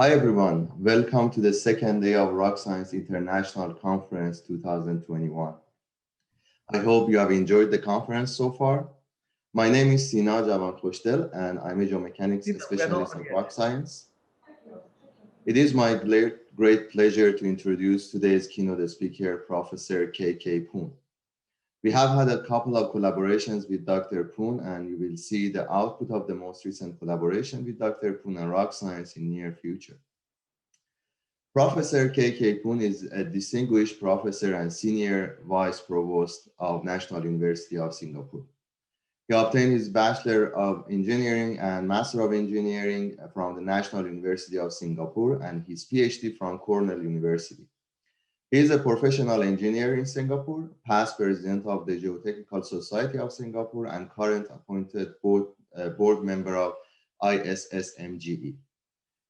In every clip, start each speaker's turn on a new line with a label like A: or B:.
A: Hi everyone, welcome to the second day of Rocscience International Conference 2021. I hope you have enjoyed the conference so far. My name is Sina Javan-Khoshtel and I'm a geomechanics specialist at Rocscience. It is my great pleasure to introduce today's keynote speaker, Professor Kok-Kwang Phoon. We have had a couple of collaborations with Dr. Phoon, and you will see the output of the most recent collaboration with Dr. Phoon and Rocscience in near future. Professor Kok-Kwang Phoon is a distinguished professor and senior vice provost of National University of Singapore. He obtained his Bachelor of Engineering and Master of Engineering from the National University of Singapore and his PhD from Cornell University. He is a professional engineer in Singapore, past president of the Geotechnical Society of Singapore, and current appointed board member of ISSMGE.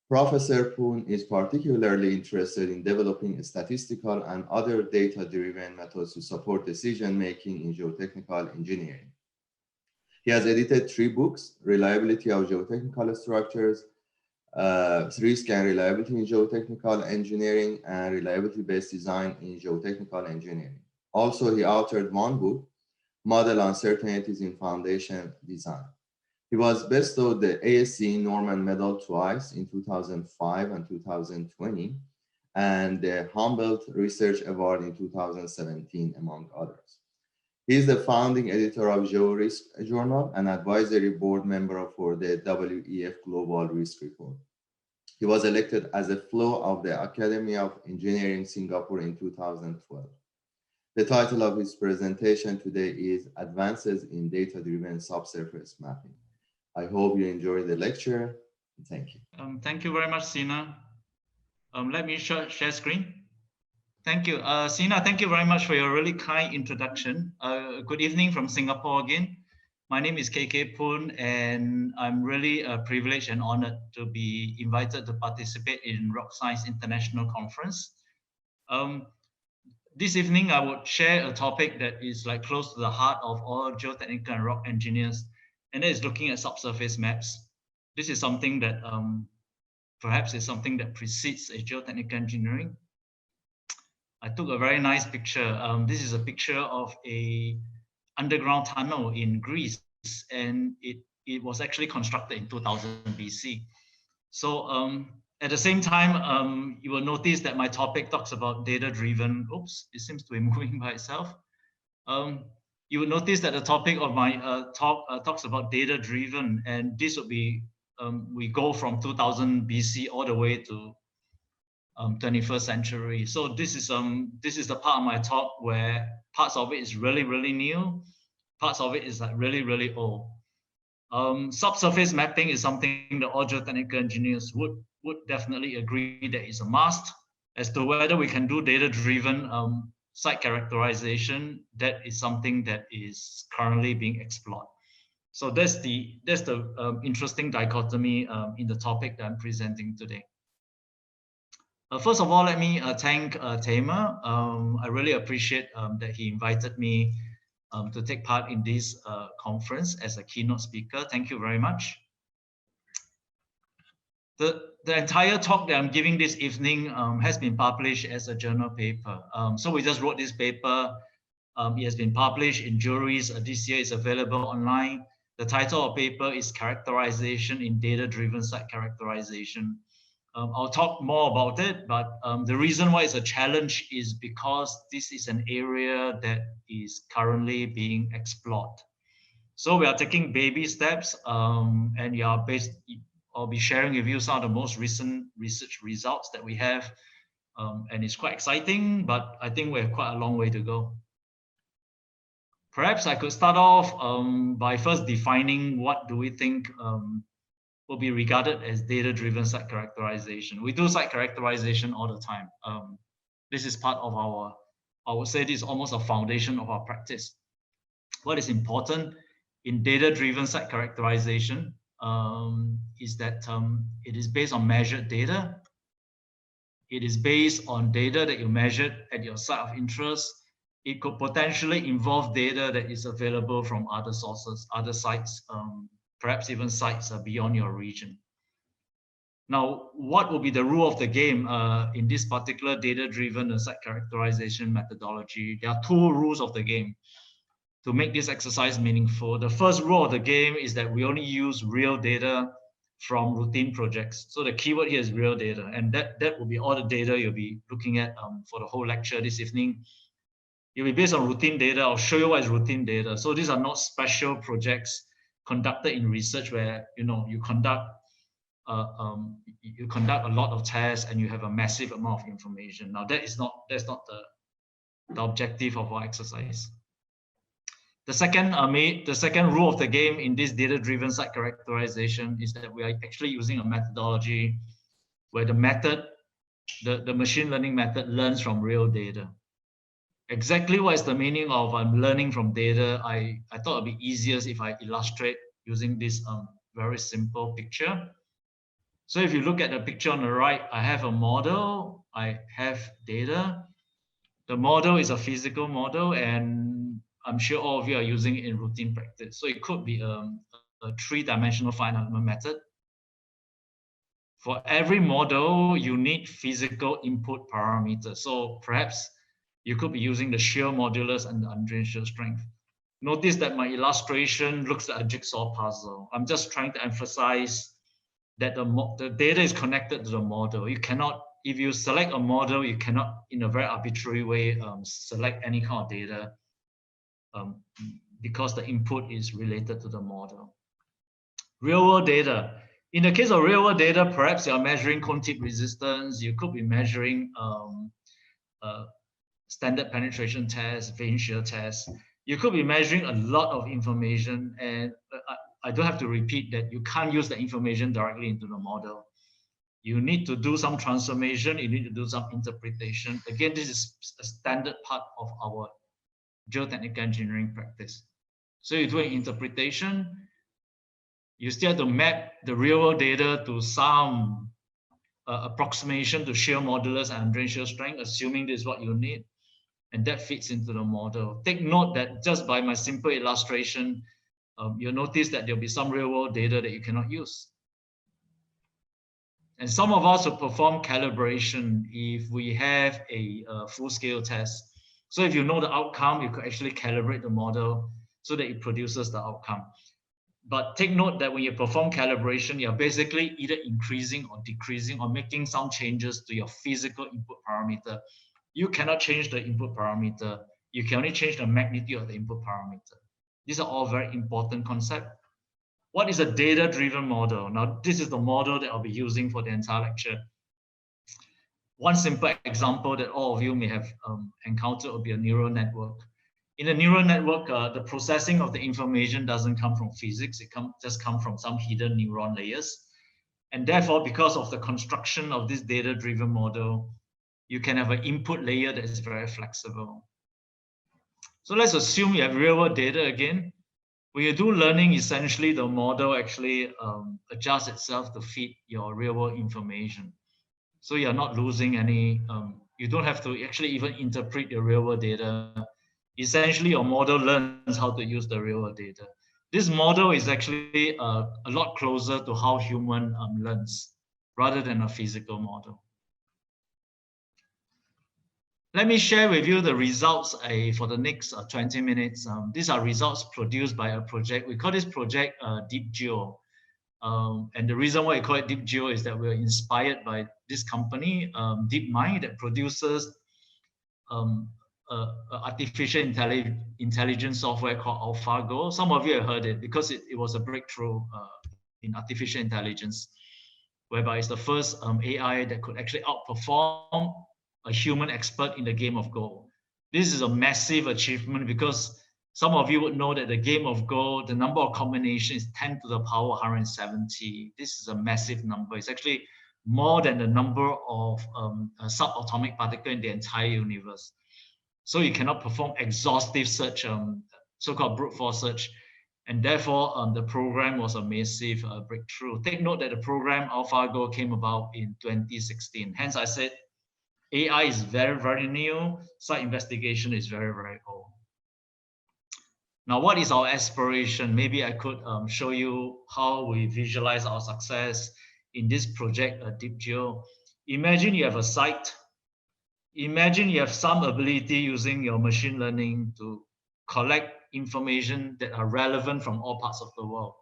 A: Professor Phoon is particularly interested in developing statistical and other data-driven methods to support decision-making in geotechnical engineering. He has edited 3 books, Reliability of Geotechnical Structures, Risk and Reliability in Geotechnical Engineering, and Reliability-Based Design in Geotechnical Engineering. Also, he authored 1 book, Model Uncertainties in Foundation Design. He was bestowed the ASC Norman Medal twice in 2005 and 2020, and the Humboldt Research Award in 2017, among others. He is the founding editor of GeoRisk Journal and advisory board member for the WEF Global Risk Report. He was elected as a fellow of the Academy of Engineering Singapore in 2012. The title of his presentation today is Advances in Data-Driven Subsurface Mapping. I hope you enjoy the lecture. Thank you.
B: Thank you very much, Sina. Let me share screen. Thank you. Sina, thank you very much for your really kind introduction. Good evening from Singapore again. My name is Kok-Kwang Phoon, and I'm really privileged and honored to be invited to participate in Rocscience International Conference. This evening, I would share a topic that is like close to the heart of all geotechnical and rock engineers, and that is looking at subsurface maps. This is something that perhaps is something that precedes a geotechnical engineering. I took a very nice picture. This is a picture of a underground tunnel in Greece, and it was actually constructed in 2000 BC. So at the same time, you will notice that my topic talks about data-driven. Oops, it seems to be moving by itself. You will notice that the topic of my talk talks about data-driven, and this would be we go from 2000 BC all the way to 21st century. So this is the part of my talk where parts of it is really new, parts of it is like really old. Subsurface mapping is something that all geotechnical engineers would definitely agree that is a must. As to whether we can do data-driven site characterization, that is something that is currently being explored. So that's the interesting dichotomy in the topic that I'm presenting today. First of all, let me thank Tamer. I really appreciate that he invited me to take part in this conference as a keynote speaker. Thank you very much. The entire talk that I'm giving this evening has been published as a journal paper. So we just wrote this paper. It has been published in juries. This year it's available online. The title of paper is Characterization in Data-Driven Site Characterization. I'll talk more about it, but the reason why it's a challenge is because this is an area that is currently being explored. So we are taking baby steps, and I'll be sharing with you some of the most recent research results that we have, and it's quite exciting, but I think we have quite a long way to go. Perhaps I could start off by first defining what do we think will be regarded as data-driven site characterization. We do site characterization all the time. This is part of I would say this is almost a foundation of our practice. What is important in data-driven site characterization is that it is based on measured data. It is based on data that you measured at your site of interest. It could potentially involve data that is available from other sources, other sites, perhaps even sites beyond your region. Now, what will be the rule of the game in this particular data-driven site characterization methodology? There are two rules of the game to make this exercise meaningful. The first rule of the game is that we only use real data from routine projects. So the keyword here is real data, and that will be all the data you'll be looking at for the whole lecture this evening. It will be based on routine data. I'll show you what is routine data. So these are not special projects conducted in research where you conduct a lot of tests and you have a massive amount of information. Now that's not the objective of our exercise. The second rule of the game in this data-driven site characterization is that we are actually using a methodology where the machine learning method learns from real data. Exactly what is the meaning of learning from data? I thought it'd be easiest if I illustrate using this very simple picture. So if you look at the picture on the right, I have a model, I have data. The model is a physical model, and I'm sure all of you are using it in routine practice. So it could be a three-dimensional finite element method. For every model, you need physical input parameters. So perhaps you could be using the shear modulus and the undrained shear strength. Notice that my illustration looks like a jigsaw puzzle. I'm just trying to emphasize that the data is connected to the model. You cannot, if you select a model, you cannot, in a very arbitrary way, select any kind of data because the input is related to the model. Real-world data. In the case of real-world data, perhaps you are measuring cone tip resistance. You could be measuring standard penetration tests, vein shear tests. You could be measuring a lot of information, and I don't have to repeat that you can't use the information directly into the model. You need to do some transformation, you need to do some interpretation. Again, this is a standard part of our geotechnical engineering practice. So you're doing interpretation, you still have to map the real-world data to some approximation to shear modulus and undrained shear strength, assuming this is what you need, and that fits into the model. Take note that just by my simple illustration, you'll notice that there'll be some real-world data that you cannot use. And some of us will perform calibration if we have a full-scale test. So if you know the outcome, you could actually calibrate the model so that it produces the outcome. But take note that when you perform calibration, you're basically either increasing or decreasing or making some changes to your physical input parameter. You cannot change the input parameter. You can only change the magnitude of the input parameter. These are all very important concepts. What is a data-driven model? Now, this is the model that I'll be using for the entire lecture. One simple example that all of you may have encountered would be a neural network. In a neural network, the processing of the information doesn't come from physics. It just comes from some hidden neuron layers. And therefore, because of the construction of this data-driven model, you can have an input layer that is very flexible. So let's assume you have real-world data again. When you do learning, essentially the model actually adjusts itself to fit your real-world information. So you're not losing any, you don't have to actually even interpret your real-world data. Essentially, your model learns how to use the real-world data. This model is actually a lot closer to how human learns rather than a physical model. Let me share with you the results for the next 20 minutes. These are results produced by a project. We call this project Deep Geo. And the reason why we call it Deep Geo is that we're inspired by this company, DeepMind, that produces artificial intelligence software called AlphaGo. Some of you have heard it because it was a breakthrough in artificial intelligence, whereby it's the first AI that could actually outperform a human expert in the game of Go. This is a massive achievement because some of you would know that the game of Go, the number of combinations is 10 to the power 170. This is a massive number. It's actually more than the number of subatomic particles in the entire universe. So you cannot perform exhaustive search, so-called brute force search. And therefore, the program was a massive breakthrough. Take note that the program AlphaGo came about in 2016. Hence, I said AI is very, very new. Site investigation is very, very old. Now, what is our aspiration? Maybe I could show you how we visualize our success in this project, DeepGeo. Imagine you have a site. Imagine you have some ability using your machine learning to collect information that are relevant from all parts of the world.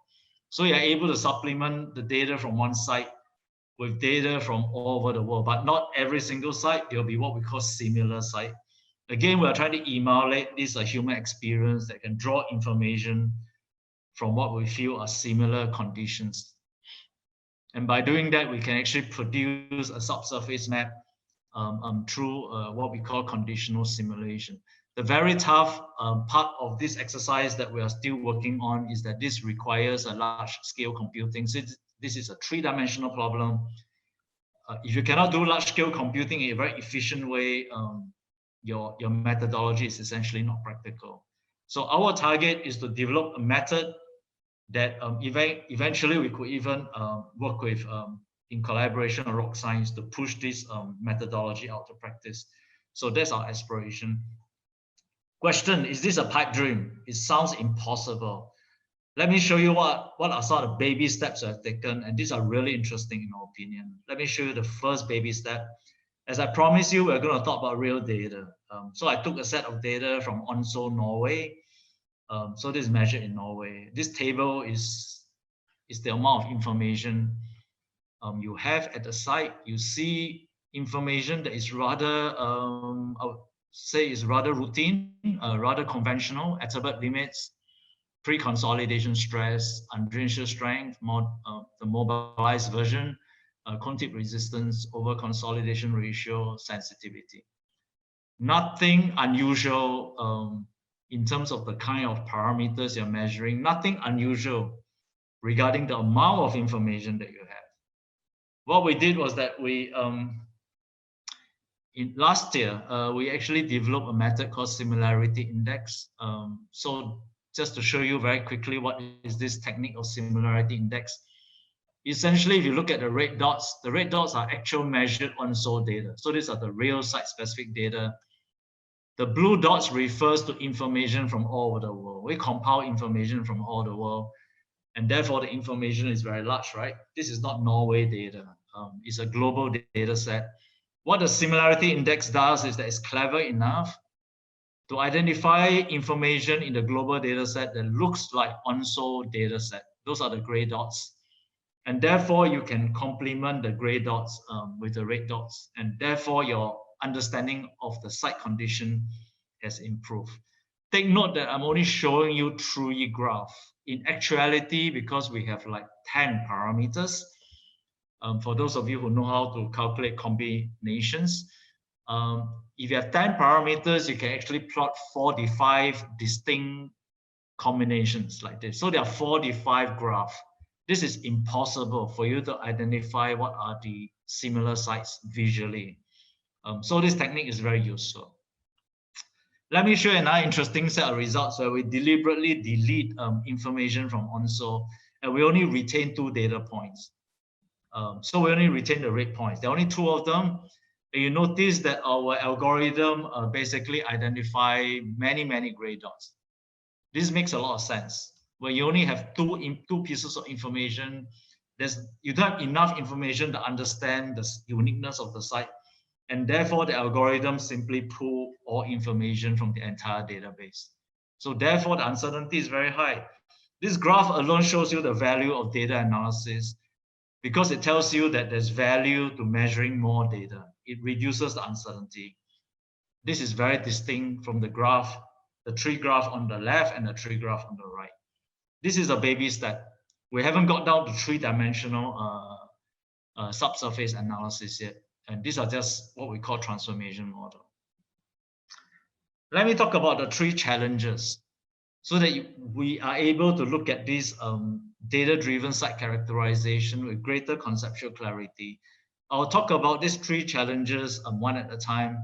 B: So you're able to supplement the data from one site with data from all over the world, but not every single site. There'll be what we call similar site. Again, we're trying to emulate this human experience that can draw information from what we feel are similar conditions. And by doing that, we can actually produce a subsurface map through what we call conditional simulation. The very tough part of this exercise that we are still working on is that this requires a large-scale computing. So this is a three-dimensional problem. If you cannot do large-scale computing in a very efficient way, your methodology is essentially not practical. So our target is to develop a method that eventually we could even work with in collaboration with Rocscience to push this methodology out to practice. So that's our aspiration. Question, is this a pipe dream? It sounds impossible. Let me show you what are sort of baby steps I've taken, and these are really interesting in my opinion. Let me show you the first baby step. As I promised you, we're going to talk about real data. So I took a set of data from Onso, Norway. So this is measured in Norway. This table is the amount of information you have at the site. You see information that is rather, I would say is rather routine, rather conventional, attribute limits, pre-consolidation stress, undrenched strength, the mobilized version, contact resistance, over-consolidation ratio, sensitivity. Nothing unusual in terms of the kind of parameters you're measuring, nothing unusual regarding the amount of information that you have. What we did was that we, last year, we actually developed a method called Similarity Index. So just to show you very quickly what is this technique of Similarity Index. Essentially, if you look at the red dots are actual measured Onso data. So these are the real site-specific data. The blue dots refers to information from all over the world. We compile information from all the world, and therefore the information is very large, right? This is not Norway data. It's a global data set. What the Similarity Index does is that it's clever enough to identify information in the global data set that looks like Onso data set. Those are the gray dots. And therefore, you can complement the gray dots with the red dots. And therefore, your understanding of the site condition has improved. Take note that I'm only showing you 3 graph. In actuality, because we have like 10 parameters, for those of you who know how to calculate combinations, if you have 10 parameters, you can actually plot 45 distinct combinations like this. So there are 45 graphs. This is impossible for you to identify what are the similar sites visually. So this technique is very useful. Let me show you another interesting set of results where we deliberately delete information from Onso, and we only retain 2 data points. So we only retain the red points. There are only 2 of them. And you notice that our algorithm basically identify many gray dots. This makes a lot of sense. Where you only have two pieces of information, you don't have enough information to understand the uniqueness of the site, and therefore the algorithm simply pull all information from the entire database. So therefore the uncertainty is very high. This graph alone shows you the value of data analysis because it tells you that there's value to measuring more data. It reduces the uncertainty. This is very distinct from the graph, the 3 graph on the left and the 3 graph on the right. This is a baby step. We haven't got down to 3-dimensional subsurface analysis yet. And these are just what we call transformation model. Let me talk about the 3 challenges so that we are able to look at this data-driven site characterization with greater conceptual clarity. I'll talk about these 3 challenges one at a time,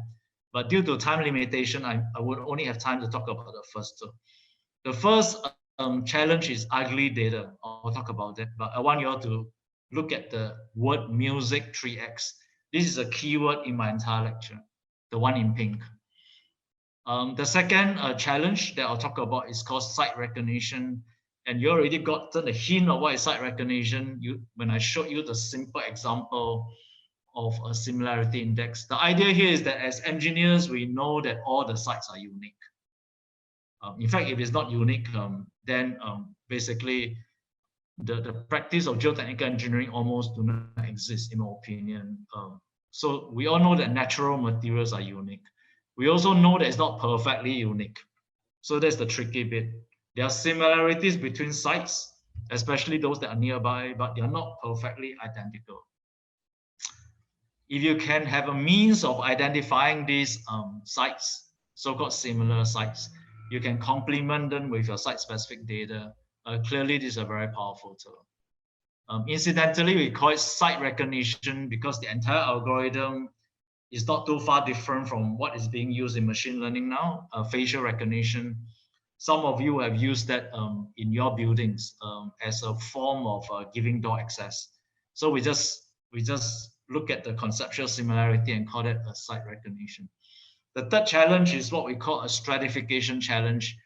B: but due to time limitation, I would only have time to talk about the first 2. The first challenge is ugly data. I'll talk about that, but I want you all to look at the word music 3x. This is a keyword in my entire lecture, the one in pink. The second challenge that I'll talk about is called site recognition. And you already gotten a hint of what is site recognition when I showed you the simple example of a similarity index. The idea here is that as engineers, we know that all the sites are unique. In fact, if it's not unique, then basically the practice of geotechnical engineering almost do not exist, in my opinion. So we all know that natural materials are unique. We also know that it's not perfectly unique. So that's the tricky bit. There are similarities between sites, especially those that are nearby, but they are not perfectly identical. If you can have a means of identifying these sites, so-called similar sites, you can complement them with your site-specific data. Clearly, this is a very powerful tool. Incidentally, we call it site recognition because the entire algorithm is not too far different from what is being used in machine learning now, facial recognition. Some of you have used that in your buildings as a form of giving door access. So we just look at the conceptual similarity and call it a site recognition. The third challenge is what we call a stratification challenge,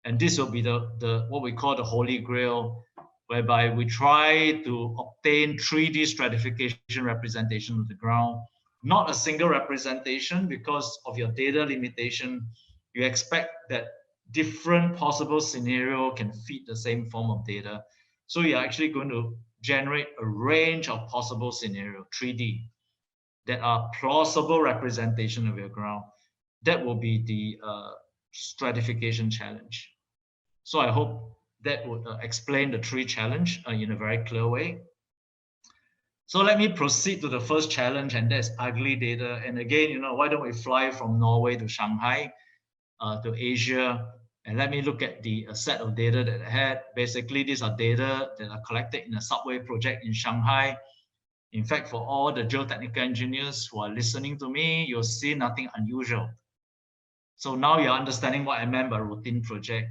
B: and this will be the what we call the holy grail, whereby we try to obtain 3D stratification representation of the ground, not a single representation because of your data limitation. You expect that different possible scenario can fit the same form of data. So you're actually going to generate a range of possible scenario, 3D, that are plausible representation of your ground. That will be the stratification challenge. So I hope that would explain the three challenge in a very clear way. So let me proceed to the first challenge, and that's ugly data. And again, why don't we fly from Norway to Shanghai, to Asia, and let me look at the set of data that I had. Basically, these are data that are collected in a subway project in Shanghai. In fact, for all the geotechnical engineers who are listening to me, you'll see nothing unusual. So now you're understanding what I meant by routine project.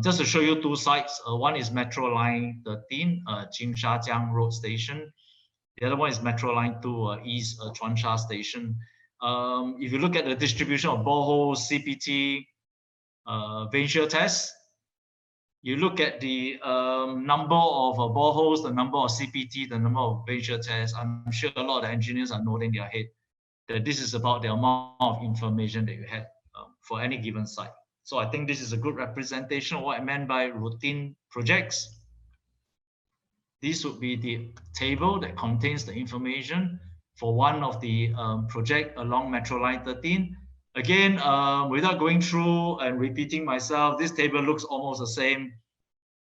B: Just to show you two sites, one is Metro Line 13, Jingshajiang Road Station. The other one is Metro Line 2, East Chuansha Station. If you look at the distribution of boreholes, CPT, vein shear tests, you look at the number of boreholes, the number of CPT, the number of vein shear tests. I'm sure a lot of the engineers are nodding their head that this is about the amount of information that you had for any given site. So I think this is a good representation of what I meant by routine projects. This would be the table that contains the information for one of the project along Metro Line 13. Again, without going through and repeating myself, this table looks almost the same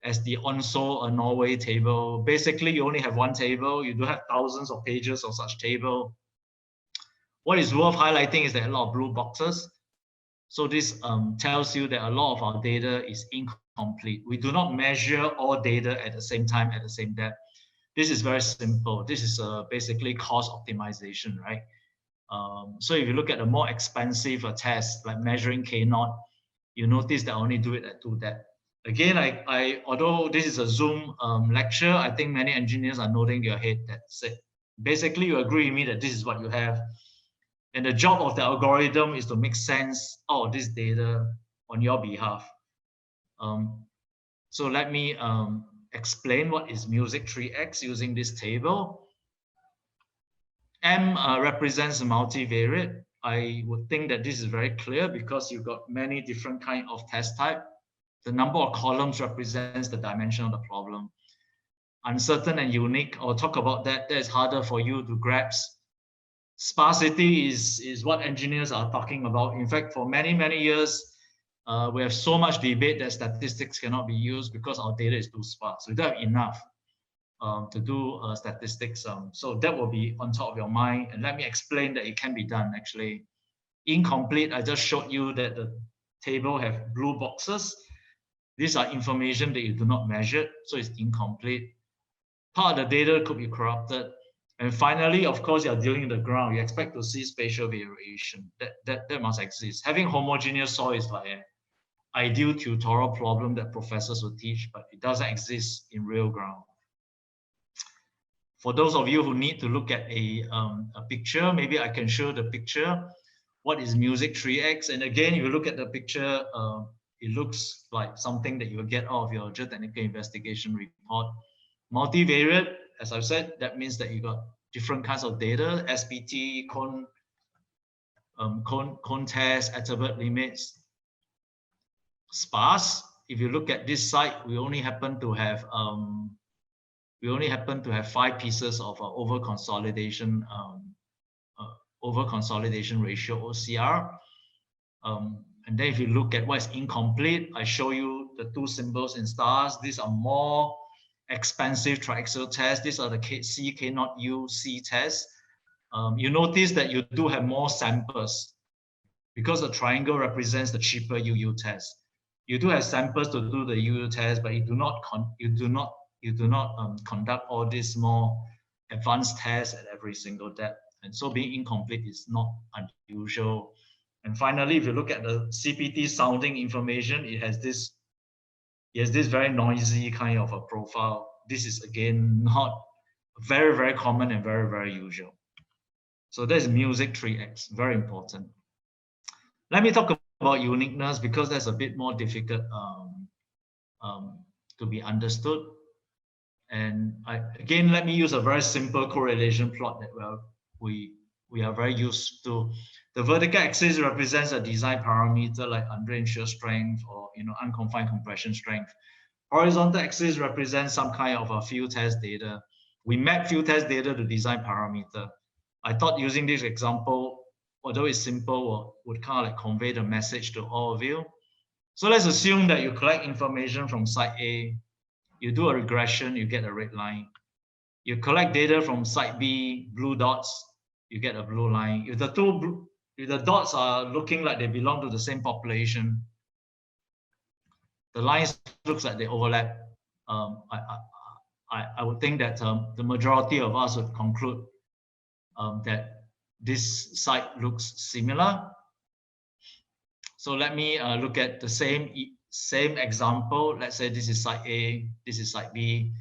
B: as the Onso Norway table. Basically, you only have one table. You don't have thousands of pages of such table. What is worth highlighting is that a lot of blue boxes. So this tells you that a lot of our data is incomplete. We do not measure all data at the same time, at the same depth. This is very simple. This is basically cost optimization, right? So if you look at a more expensive test, like measuring Keynote, you notice that I only do it at 2 depth. Again, although this is a Zoom lecture, I think many engineers are nodding their head that say, basically you agree with me that this is what you have. And the job of the algorithm is to make sense of this data on your behalf. So let me explain what is music 3x using this table. M represents multivariate. I would think that this is very clear because you've got many different kinds of test type. The number of columns represents the dimension of the problem. Uncertain and unique, I'll talk about that. That is harder for you to grasp. Sparsity is what engineers are talking about. In fact, for many, many years, we have so much debate that statistics cannot be used because our data is too sparse. We don't have enough to do statistics. So that will be on top of your mind. And let me explain that it can be done actually. Incomplete, I just showed you that the table have blue boxes. These are information that you do not measure, so it's incomplete. Part of the data could be corrupted. And finally, of course, you're dealing with the ground. You expect to see spatial variation. That must exist. Having homogeneous soil is like an ideal tutorial problem that professors will teach, but it doesn't exist in real ground. For those of you who need to look at a picture, maybe I can show the picture. What is music 3x? And again, if you look at the picture, it looks like something that you will get out of your geotechnical investigation report. Multivariate, as I've said, that means that you got different kinds of data, SPT, cone test, Etherberg limits. Sparse, if you look at this site, we only happen to have 5 pieces of over consolidation ratio, OCR. And then if you look at what is incomplete, I show you the 2 symbols in stars. These are more expensive triaxial tests. These are the Keynote C tests. You notice that you do have more samples because the triangle represents the cheaper UU test. You do have samples to do the UU test, but you do not conduct all these more advanced tests at every single depth. And so being incomplete is not unusual. And finally, if you look at the CPT sounding information, it has this very noisy kind of a profile. This is again not very, very common and very, very usual. So there's music 3x, very important. Let me talk about uniqueness because that's a bit more difficult to be understood. And again, let me use a very simple correlation plot that we are very used to. The vertical axis represents a design parameter like undrained shear strength or unconfined compression strength. Horizontal axis represents some kind of a field test data. We map field test data to design parameter. I thought using this example, although it's simple, would kind of like convey the message to all of you. So let's assume that you collect information from site A, you do a regression, you get a red line. You collect data from site B, blue dots, you get a blue line. If the dots are looking like they belong to the same population, the lines looks like they overlap. I would think that the majority of us would conclude that this site looks similar. So let me look at the same example. Let's say this is site A, this is site B.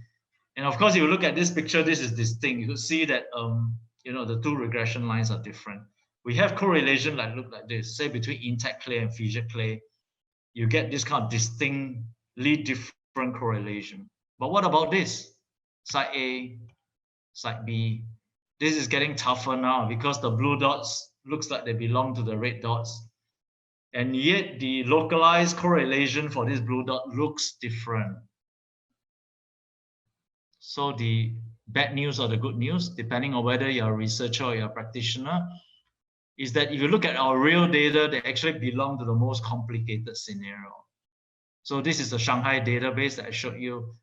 B: And of course, if you look at this picture, this is distinct. You could see that the 2 regression lines are different. We have correlation that look like this, say between intact clay and fissure clay. You get this kind of distinctly different correlation. But what about this? Site A, site B. This is getting tougher now because the blue dots looks like they belong to the red dots. And yet the localized correlation for this blue dot looks different. So the bad news or the good news, depending on whether you're a researcher or you're a practitioner, is that if you look at our real data, they actually belong to the most complicated scenario. So this is the Shanghai database that I showed you.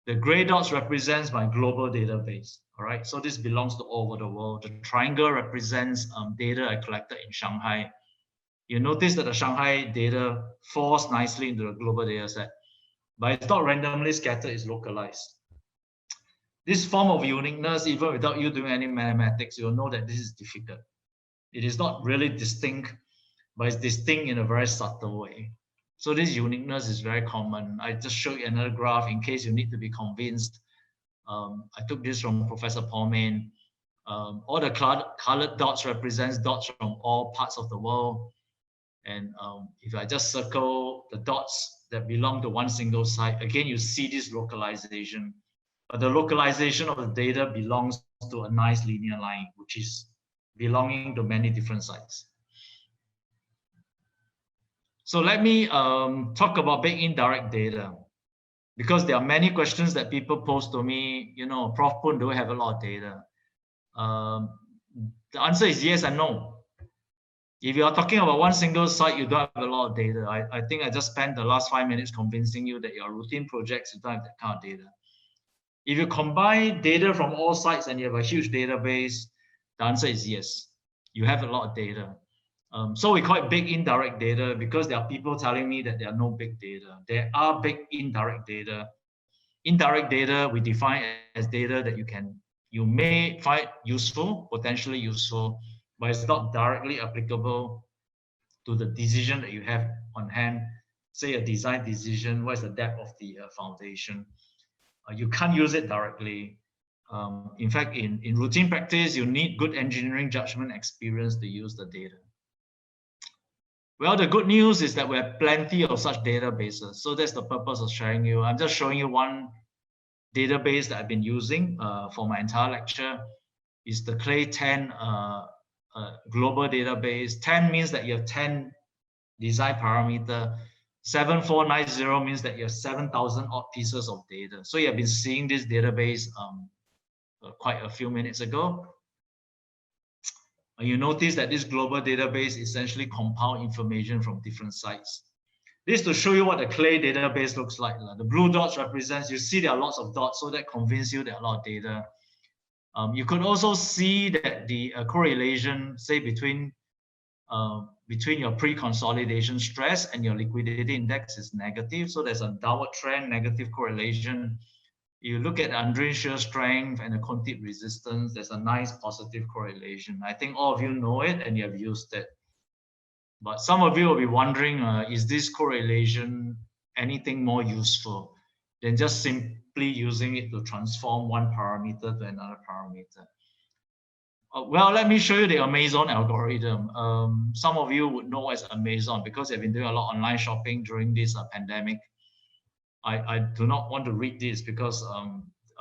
B: The gray dots represents my global database. All right, so this belongs to all over the world. The triangle represents data I collected in Shanghai. You notice that the Shanghai data falls nicely into the global data set, but it's not randomly scattered, it's localized. This form of uniqueness, even without you doing any mathematics, you'll know that this is difficult. It is not really distinct, but it's distinct in a very subtle way. So this uniqueness is very common. I just showed you another graph in case you need to be convinced. I took this from Professor Paulman. All the colored dots represents dots from all parts of the world. And if I just circle the dots that belong to one single site, again, you see this localization. But the localization of the data belongs to a nice linear line, which is belonging to many different sites. So let me talk about big indirect data, because there are many questions that people pose to me, Prof. Phoon, do we have a lot of data? The answer is yes and no. If you are talking about one single site, you don't have a lot of data. I think I just spent the last 5 minutes convincing you that your routine projects, you don't have that kind of data. If you combine data from all sites and you have a huge database, the answer is yes. You have a lot of data. So we call it big indirect data because there are people telling me that there are no big data. There are big indirect data. Indirect data we define as data that you may find useful, potentially useful, but it's not directly applicable to the decision that you have on hand. Say a design decision, what is the depth of the foundation? You can't use it directly. In fact, in routine practice, you need good engineering judgment experience to use the data. Well, the good news is that we have plenty of such databases. So that's the purpose of sharing you. I'm just showing you one database that I've been using for my entire lecture. Is the Clay 10 global database. 10 means that you have 10 design parameter. 7490 means that you have 7,000 odd pieces of data. So you have been seeing this database quite a few minutes ago. You notice that this global database essentially compile information from different sites. This is to show you what the Clay database looks like. The blue dots represents, you see there are lots of dots, so that convinces you there are a lot of data. You could also see that the correlation, say between your pre-consolidation stress and your liquidity index is negative. So there's a downward trend, negative correlation. You look at Andrean shear strength and the Contit resistance, there's a nice positive correlation. I think all of you know it and you have used it. But some of you will be wondering, is this correlation anything more useful than just simply using it to transform one parameter to another parameter? Well, let me show you the Amazon algorithm. Some of you would know as Amazon because they've been doing a lot of online shopping during this pandemic. I do not want to read this because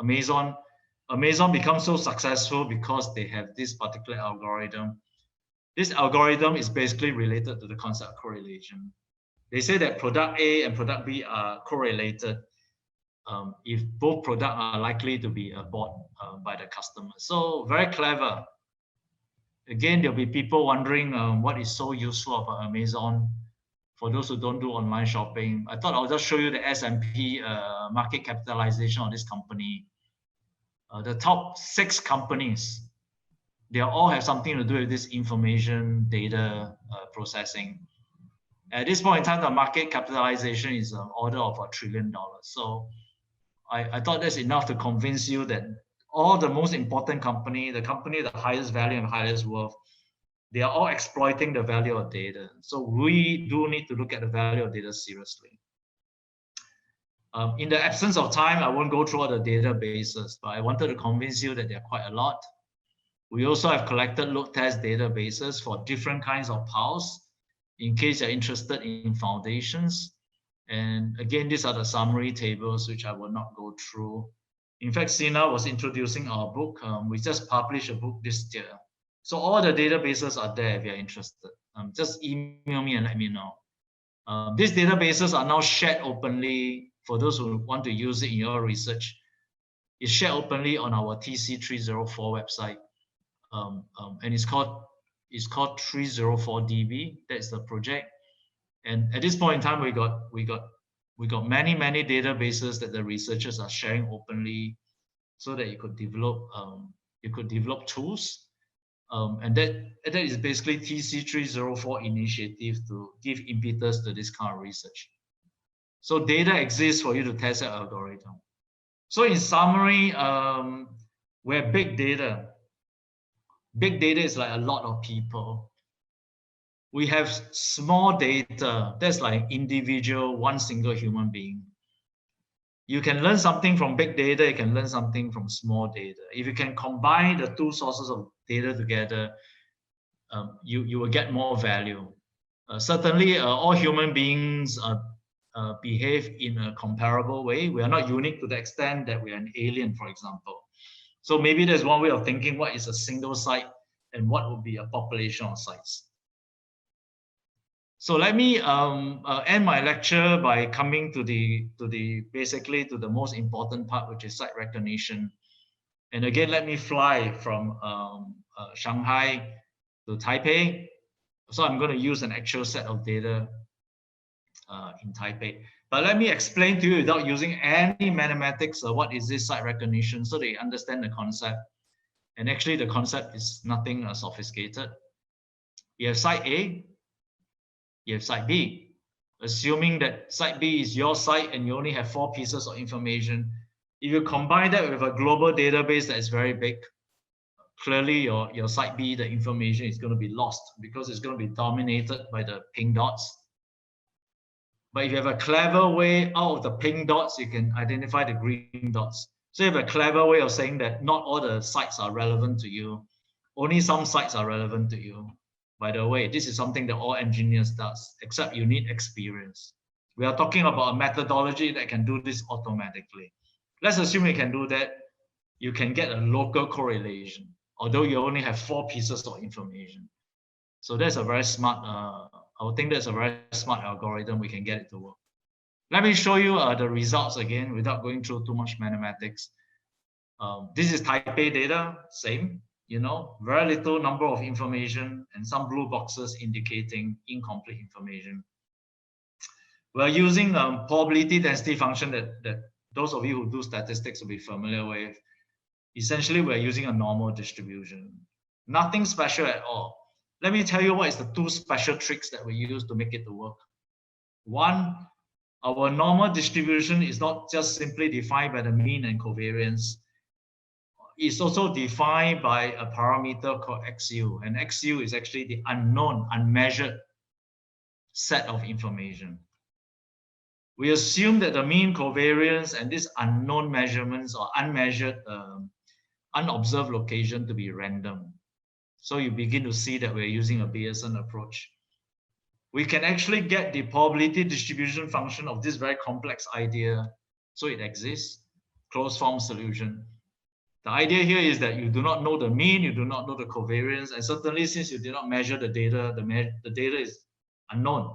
B: Amazon becomes so successful because they have this particular algorithm. This algorithm is basically related to the concept of correlation. They say that product A and product B are correlated if both products are likely to be bought by the customer. So very clever. Again, there'll be people wondering what is so useful about Amazon. For those who don't do online shopping, I thought I'll just show you the S&P market capitalization of this company. The top 6 companies, they all have something to do with this information data processing. At this point in time, the market capitalization is an order of $1 trillion. So I thought that's enough to convince you that all the most important company, the company with the highest value and highest worth, they are all exploiting the value of data. So we do need to look at the value of data seriously. In the absence of time, I won't go through all the databases, but I wanted to convince you that there are quite a lot. We also have collected load test databases for different kinds of piles, in case you're interested in foundations. And again, these are the summary tables, which I will not go through. In fact, Sina was introducing our book. We just published a book this year. So all the databases are there if you're interested. Just email me and let me know. These databases are now shared openly for those who want to use it in your research. It's shared openly on our TC304 website. And it's called 304DB. That's the project. And at this point in time, we got many databases that the researchers are sharing openly, so that you could develop tools. And that is basically TC304 initiative to give impetus to this kind of research. So data exists for you to test that algorithm. So in summary, we're big data. Big data is like a lot of people. We have small data, that's like individual, one single human being. You can learn something from big data, you can learn something from small data. If you can combine the two sources of data together, you will get more value. Certainly, all human beings behave in a comparable way. We are not unique to the extent that we are an alien, for example. So maybe there's one way of thinking what is a single site and what would be a population of sites. So let me end my lecture by coming to basically to the most important part, which is site recognition. And again, let me fly from Shanghai to Taipei. So I'm going to use an actual set of data in Taipei. But let me explain to you without using any mathematics what is this site recognition, so that you understand the concept. And actually, the concept is nothing sophisticated. You have site A, you have site B. Assuming that site B is your site and you only have 4 pieces of information, if you combine that with a global database that is very big, clearly your site B, the information is going to be lost because it's going to be dominated by the pink dots. But if you have a clever way out of the pink dots, you can identify the green dots. So you have a clever way of saying that not all the sites are relevant to you. Only some sites are relevant to you. By the way, this is something that all engineers does, except you need experience. We are talking about a methodology that can do this automatically. Let's assume you can do that. You can get a local correlation, although you only have 4 pieces of information. So that's a very smart, I would think that's a very smart algorithm. We can get it to work. Let me show you the results again without going through too much mathematics. This is type A data, same, very little number of information and some blue boxes indicating incomplete information. We're using probability density function that those of you who do statistics will be familiar with. Essentially, we're using a normal distribution. Nothing special at all. Let me tell you what is the 2 special tricks that we use to make it to work. One, our normal distribution is not just simply defined by the mean and covariance. It's also defined by a parameter called XU, and XU is actually the unknown, unmeasured set of information. We assume that the mean, covariance, and these unknown measurements or unmeasured, unobserved location to be random. So you begin to see that we're using a BSN approach. We can actually get the probability distribution function of this very complex idea. So it exists, closed form solution. The idea here is that you do not know the mean, you do not know the covariance, and certainly since you did not measure the data, the data is unknown.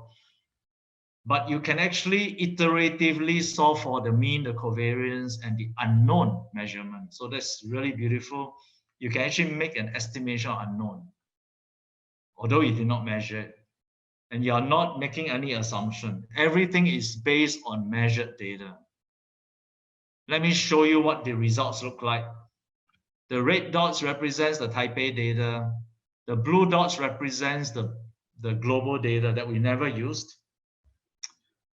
B: But you can actually iteratively solve for the mean, the covariance, and the unknown measurement. So that's really beautiful. You can actually make an estimation of unknown, although you did not measure it. And you are not making any assumption. Everything is based on measured data. Let me show you what the results look like. The red dots represents the type A data. The blue dots represents the global data that we never used.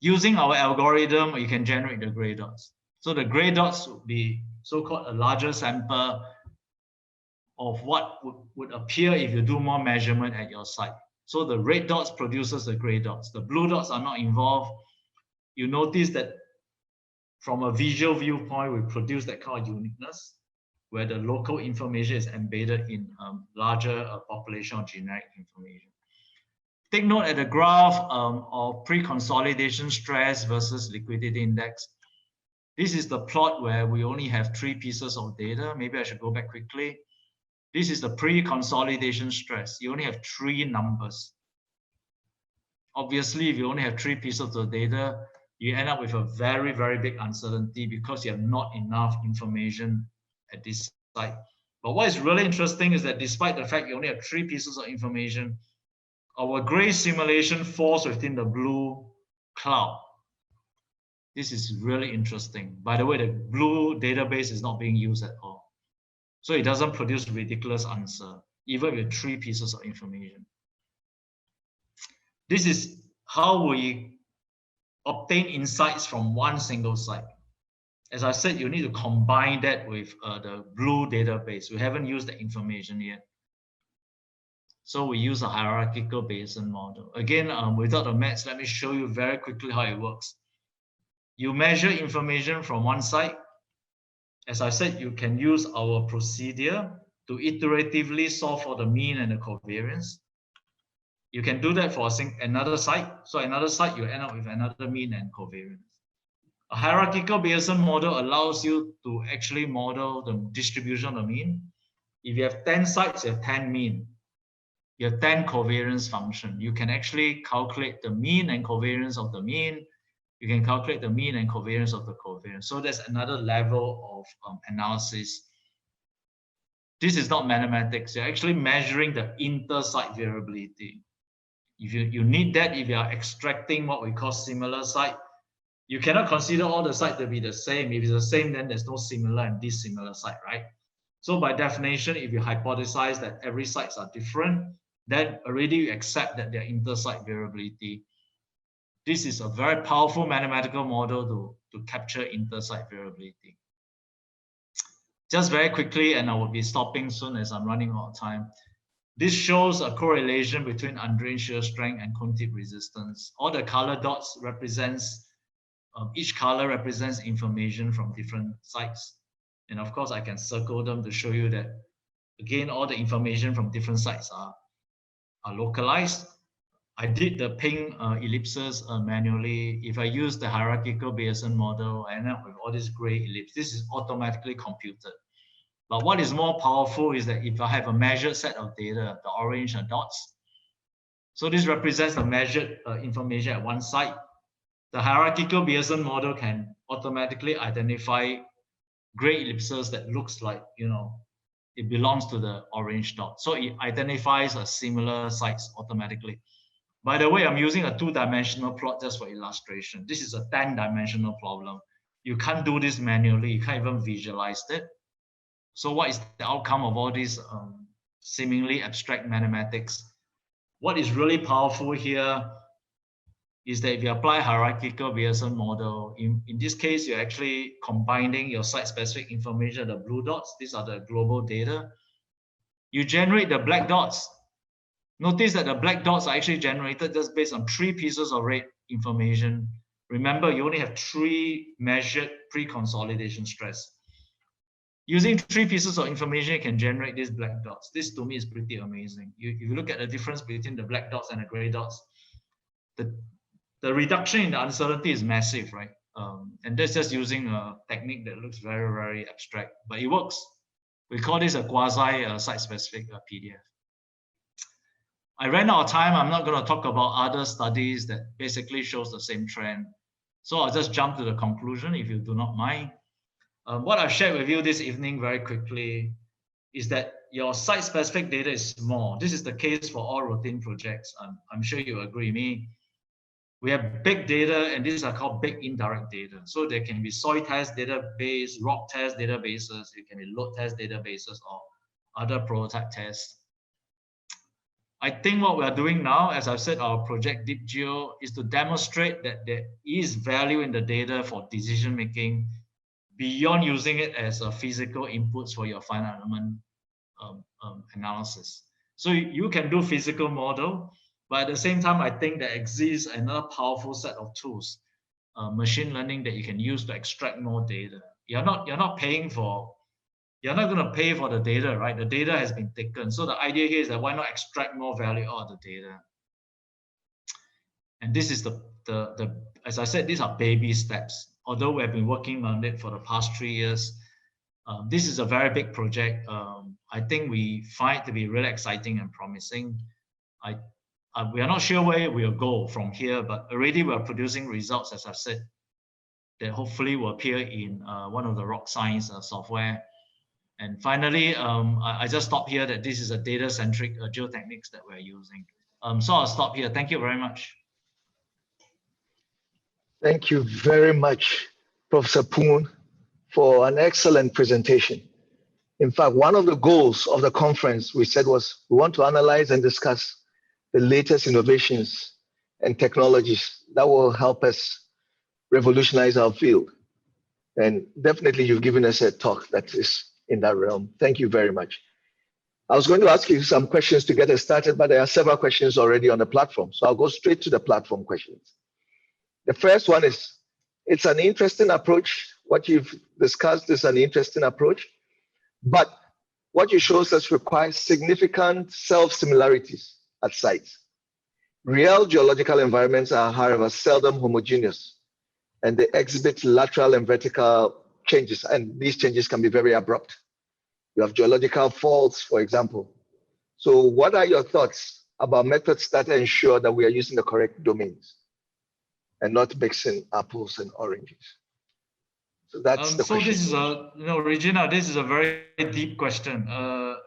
B: Using our algorithm, you can generate the gray dots. So the gray dots would be so-called a larger sample of what would appear if you do more measurement at your site. So the red dots produces the gray dots. The blue dots are not involved. You notice that from a visual viewpoint, we produce that kind of uniqueness, where the local information is embedded in larger population of generic information. Take note at the graph of pre-consolidation stress versus liquidity index. This is the plot where we only have 3 pieces of data. Maybe I should go back quickly. This is the pre-consolidation stress. You only have 3 numbers. Obviously, if you only have 3 pieces of data, you end up with a very, very big uncertainty because you have not enough information at this site. But what is really interesting is that despite the fact you only have 3 pieces of information, our gray simulation falls within the blue cloud. This is really interesting. By the way, the blue database is not being used at all. So it doesn't produce ridiculous answer, even with 3 pieces of information. This is how we obtain insights from one single site. As I said, you need to combine that with the blue database. We haven't used the information yet. So we use a hierarchical BSN model. Again, without the maths, let me show you very quickly how it works. You measure information from one site. As I said, you can use our procedure to iteratively solve for the mean and the covariance. You can do that for another site. So another site, you end up with another mean and covariance. A hierarchical BSN model allows you to actually model the distribution of the mean. If you have 10 sites, you have 10 mean. You have 10 covariance function. You can actually calculate the mean and covariance of the mean. You can calculate the mean and covariance of the covariance. So there's another level of analysis. This is not mathematics. You're actually measuring the inter-site variability. If you need that, if you are extracting what we call similar site, you cannot consider all the sites to be the same. If it's the same, then there's no similar and dissimilar site, right? So by definition, if you hypothesize that every sites are different, then already you accept that they're inter-site variability. This is a very powerful mathematical model to capture inter-site variability. Just very quickly, and I will be stopping soon as I'm running out of time. This shows a correlation between undrained shear strength and cone tip resistance. All the color dots represents, each color represents information from different sites. And of course, I can circle them to show you that, again, all the information from different sites are localized. I did the pink ellipses manually. If I use the hierarchical BSN model, I end up with all this gray ellipse. This is automatically computed. But what is more powerful is that if I have a measured set of data, the orange dots, so this represents the measured information at one site. The hierarchical BSN model can automatically identify gray ellipses that looks like, it belongs to the orange dot. So it identifies a similar sites automatically. By the way, I'm using a 2-dimensional plot just for illustration. This is a 10-dimensional problem. You can't do this manually. You can't even visualize it. So what is the outcome of all these seemingly abstract mathematics? What is really powerful here is that if you apply hierarchical BSN model, in this case, you're actually combining your site-specific information, the blue dots, these are the global data. You generate the black dots. Notice that the black dots are actually generated just based on 3 pieces of red information. Remember, you only have 3 measured pre-consolidation stress. Using 3 pieces of information, you can generate these black dots. This to me is pretty amazing. If you look at the difference between the black dots and the gray dots, the reduction in the uncertainty is massive, right? And that's just using a technique that looks very, very abstract, but it works. We call this a quasi site-specific PDF. I ran out of time. I'm not going to talk about other studies that basically shows the same trend. So I'll just jump to the conclusion if you do not mind. What I've shared with you this evening very quickly is that your site-specific data is small. This is the case for all routine projects. I'm sure you agree with me. We have big data, and these are called big indirect data. So there can be soil test database, rock test databases, it can be load test databases, or other prototype tests. I think what we are doing now, as I've said, our project Deep Geo, is to demonstrate that there is value in the data for decision making beyond using it as a physical inputs for your final element analysis. So you can do physical model, but at the same time, I think there exists another powerful set of tools, machine learning, that you can use to extract more data. You're not going to pay for the data, right? The data has been taken. So the idea here is that why not extract more value out of the data? And this is as I said, these are baby steps. Although we have been working on it for the past 3 years, this is a very big project. I think we find it to be really exciting and promising. We are not sure where we'll go from here, but already we are producing results, as I've said, that hopefully will appear in one of the Rocscience software. And finally, I just stop here that this is a data-centric geotechniques that we're using. So I'll stop here. Thank you very much.
C: Thank you very much, Professor Phoon, for an excellent presentation. In fact, one of the goals of the conference we said was we want to analyze and discuss the latest innovations and technologies that will help us revolutionize our field. And definitely you've given us a talk that is in that realm. Thank you very much. I was going to ask you some questions to get us started, but there are several questions already on the platform. So I'll go straight to the platform questions. The first one is, it's an interesting approach. What you've discussed is an interesting approach, but what you show us requires significant self-similarities at sites. Real geological environments are, however, seldom homogeneous, and they exhibit lateral and vertical changes, and these changes can be very abrupt. You have geological faults, for example. So what are your thoughts about methods that ensure that we are using the correct domains and not mixing apples and oranges? So that's the question.
B: This is Regina, this is a very deep question.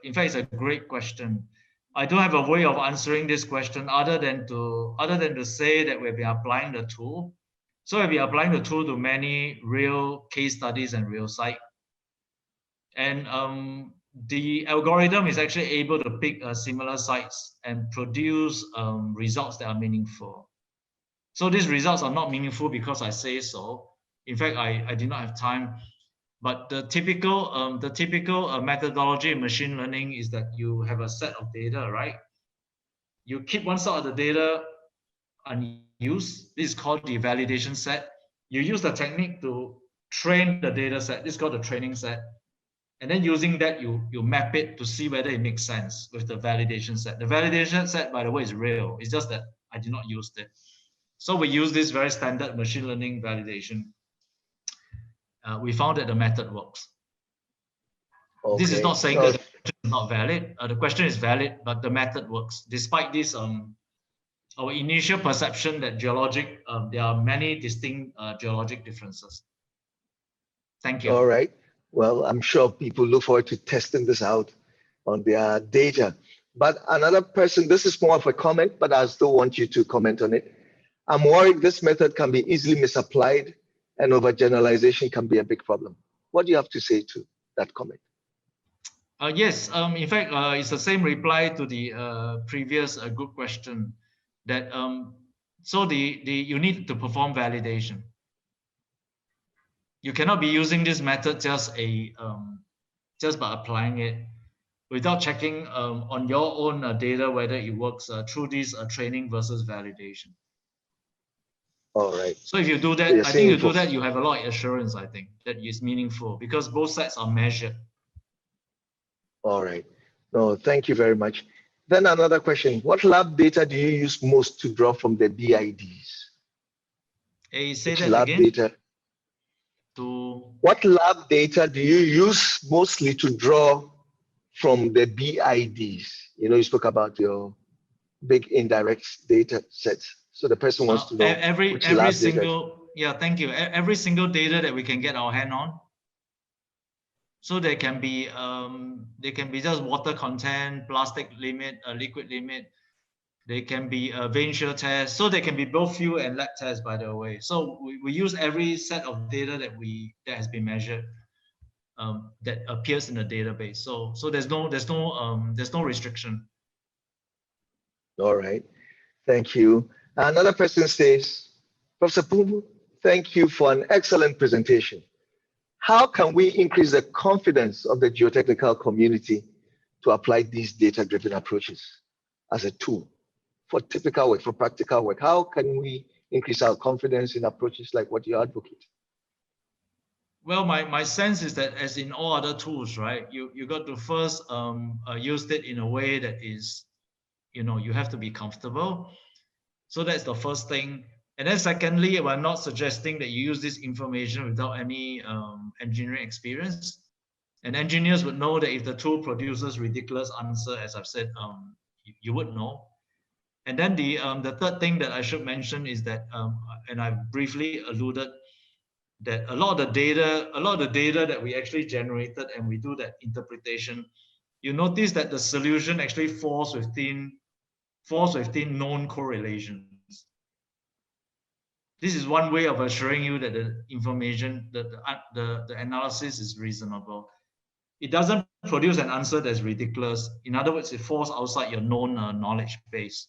B: In fact, it's a great question. I don't have a way of answering this question other than to say that we've been applying the tool. So we've been applying the tool to many real case studies and real site. And the algorithm is actually able to pick similar sites and produce results that are meaningful. So these results are not meaningful because I say so. In fact, I did not have time. But the typical methodology in machine learning is that you have a set of data, right? You keep one set of the data unused. This is called the validation set. You use the technique to train the data set. This is called the training set. And then using that, you map it to see whether it makes sense with the validation set. The validation set, by the way, is real. It's just that I did not use it. So we use this very standard machine learning validation. We found that the method works. Okay. This is not saying that the question is not valid. The question is valid, but the method works. Despite this, our initial perception that geologic, there are many distinct geologic differences. Thank you.
C: All right. Well, I'm sure people look forward to testing this out on their data. But another person, this is more of a comment, but I still want you to comment on it. I'm worried this method can be easily misapplied and overgeneralization can be a big problem. What do you have to say to that comment?
B: Yes, in fact, it's the same reply to the previous good question that so you need to perform validation. You cannot be using this method just by applying it without checking on your own data whether it works through this training versus validation.
C: All right.
B: So if you do that, I think you do that, you have a lot of assurance, I think, that is meaningful because both sets are measured. All
C: right. No, thank you very much. Then another question. What lab data do you use most to draw from the BIDs?
B: Hey, say that lab again?
C: Data? What lab data do you use mostly to draw from the BIDs? You know, you spoke about your big indirect data sets. So the person wants to know
B: every single, yeah, thank you. Every single data that we can get our hand on. So they can be just water content, plastic limit, liquid limit. They can be vein shear tests. So they can be both field and lab tests, by the way. So we use every set of data that has been measured that appears in the database. So there's no restriction.
C: All right, thank you. Another person says, Professor Phoon, thank you for an excellent presentation. How can we increase the confidence of the geotechnical community to apply these data-driven approaches as a tool for typical work, for practical work? How can we increase our confidence in approaches like what you advocate?
B: Well, my sense is that as in all other tools, right, you got to first use it in a way that is, you have to be comfortable. So that's the first thing. And then secondly, we're not suggesting that you use this information without any engineering experience. And engineers would know that if the tool produces ridiculous answer, as I've said, you would know. And then the third thing that I should mention is that, and I've briefly alluded, that a lot of the data that we actually generated and we do that interpretation, you notice that the solution actually falls within known correlations. This is one way of assuring you that the information, that the analysis is reasonable. It doesn't produce an answer that's ridiculous. In other words, it falls outside your known knowledge base.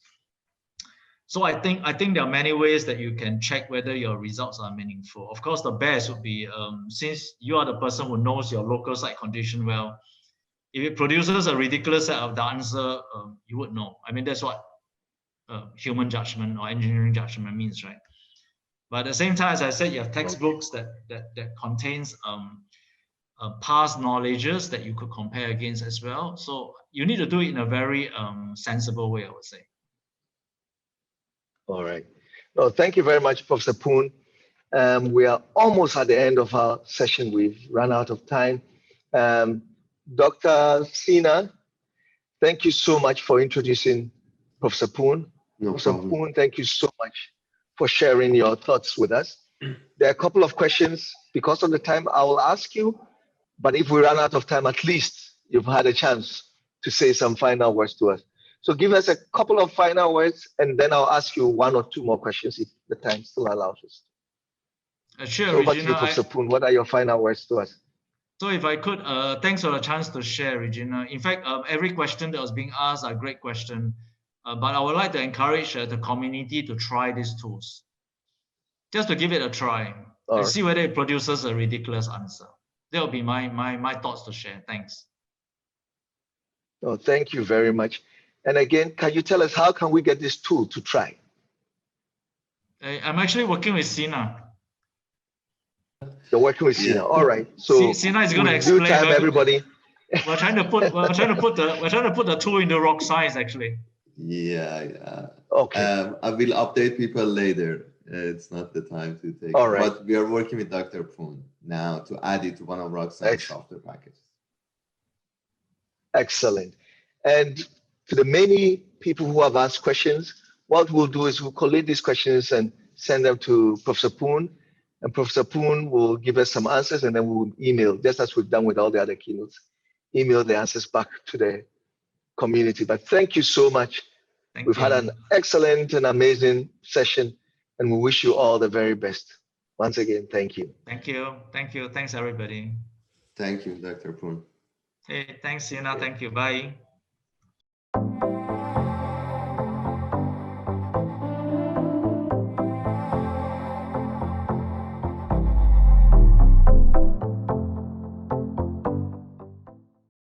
B: So I think there are many ways that you can check whether your results are meaningful. Of course, the best would be, since you are the person who knows your local site condition well, if it produces a ridiculous set of the answer, you would know. I mean, that's what human judgment or engineering judgment means, right? But at the same time, as I said, you have textbooks that contains past knowledges that you could compare against as well. So you need to do it in a very sensible way, I would say.
C: All right. No, thank you very much, Professor Phoon. We are almost at the end of our session. We've run out of time. Dr. Sina, thank you so much for introducing Professor Phoon.
A: No
C: Professor
A: problem.
C: Phoon, thank you so much for sharing your thoughts with us. There are a couple of questions. Because of the time, I will ask you, but if we run out of time, at least you've had a chance to say some final words to us. So give us a couple of final words, and then I'll ask you one or two more questions if the time still allows us.
B: Sure,
C: so over to you, Professor Phoon. What are your final words to us?
B: So if I could, thanks for the chance to share, Regina. In fact, every question that was being asked are great questions. But I would like to encourage the community to try these tools. Just to give it a try and see whether it produces a ridiculous answer. That would be my thoughts to share. Thanks.
C: Oh, thank you very much. And again, can you tell us how can we get this tool to try?
B: I'm actually working with Sina.
C: You're working with Sina. All right. So
B: Sina is going to
C: in
B: explain.
C: due time, everybody.
B: We're trying to put the tool into Rocscience actually.
A: Yeah.
C: Okay.
A: I will update people later. It's not the time to take.
C: All right.
A: But we are working with Dr. Phoon now to add it to one of Rocscience software packages.
C: Excellent. And to the many people who have asked questions, what we'll do is we'll collate these questions and send them to Professor Phoon, and Professor Phoon will give us some answers, and then we'll email, just as we've done with all the other keynotes, email the answers back to the community. But thank you so much. We've had an excellent and amazing session, and we wish you all the very best. Once again, thank you.
B: Thank you. Thanks, everybody.
A: Thank you, Dr. Phoon.
B: Hey, thanks, Sina. Thank you. Bye.